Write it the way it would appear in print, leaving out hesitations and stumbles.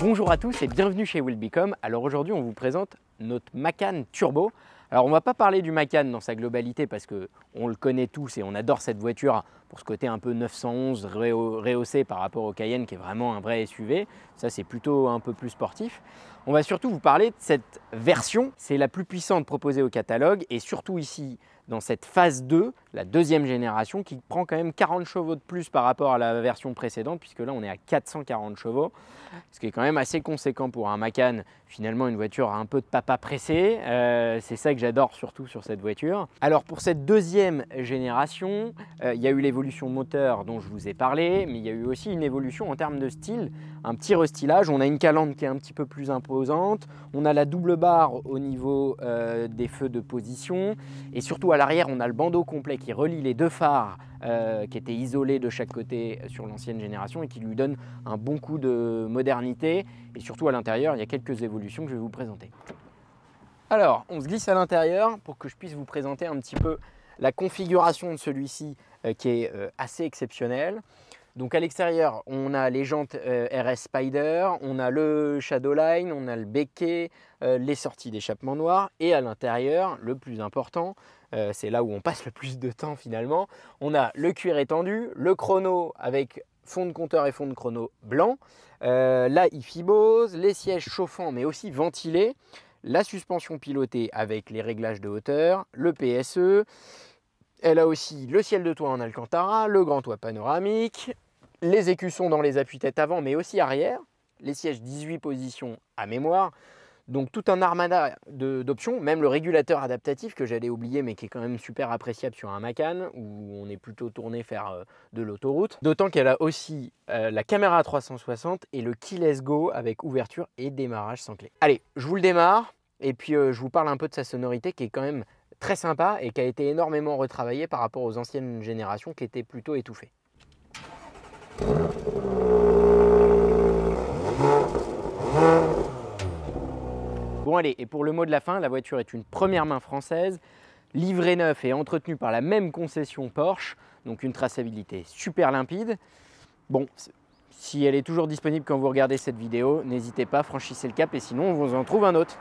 Bonjour à tous et bienvenue chez Willbecome. Alors aujourd'hui on vous présente notre Macan Turbo. Alors on ne va pas parler du Macan dans sa globalité parce qu'on le connaît tous et on adore cette voiture pour ce côté un peu 911 rehaussé par rapport au Cayenne qui est vraiment un vrai SUV. Ça c'est plutôt un peu plus sportif. On va surtout vous parler de cette version. C'est la plus puissante proposée au catalogue et surtout ici dans cette phase 2, la deuxième génération qui prend quand même 40 chevaux de plus par rapport à la version précédente puisque là on est à 440 chevaux, ce qui est quand même assez conséquent pour un Macan, finalement une voiture un peu de papa pressé, c'est ça que j'adore surtout sur cette voiture. Alors pour cette deuxième génération, il y a eu l'évolution moteur dont je vous ai parlé, mais il y a eu aussi une évolution en termes de style, un petit restylage. On a une calandre qui est un petit peu plus imposante, on a la double barre au niveau des feux de position et surtout à l'arrière on a le bandeau complet qui relie les deux phares qui étaient isolés de chaque côté sur l'ancienne génération et qui lui donne un bon coup de modernité. Et surtout à l'intérieur, il y a quelques évolutions que je vais vous présenter. Alors, on se glisse à l'intérieur pour que je puisse vous présenter un petit peu la configuration de celui-ci qui est assez exceptionnelle. Donc à l'extérieur, on a les jantes RS Spider, on a le Shadowline, on a le béquet, les sorties d'échappement noir et à l'intérieur, le plus important, c'est là où on passe le plus de temps finalement, on a le cuir étendu, le chrono avec fond de compteur et fond de chrono blanc, la ifibose, les sièges chauffants mais aussi ventilés, la suspension pilotée avec les réglages de hauteur, le PSE. Elle a aussi le ciel de toit en Alcantara, le grand toit panoramique, les écussons dans les appuis-têtes avant mais aussi arrière, les sièges 18 positions à mémoire, donc tout un armada d'options, même le régulateur adaptatif que j'allais oublier mais qui est quand même super appréciable sur un Macan où on est plutôt tourné faire de l'autoroute. D'autant qu'elle a aussi la caméra 360 et le keyless go avec ouverture et démarrage sans clé. Allez, je vous le démarre et puis je vous parle un peu de sa sonorité qui est quand même très sympa et qui a été énormément retravaillé par rapport aux anciennes générations qui étaient plutôt étouffées. Bon allez, et pour le mot de la fin, la voiture est une première main française, livrée neuf et entretenue par la même concession Porsche, donc une traçabilité super limpide. Bon, si elle est toujours disponible quand vous regardez cette vidéo, n'hésitez pas, franchissez le cap et sinon on vous en trouve un autre.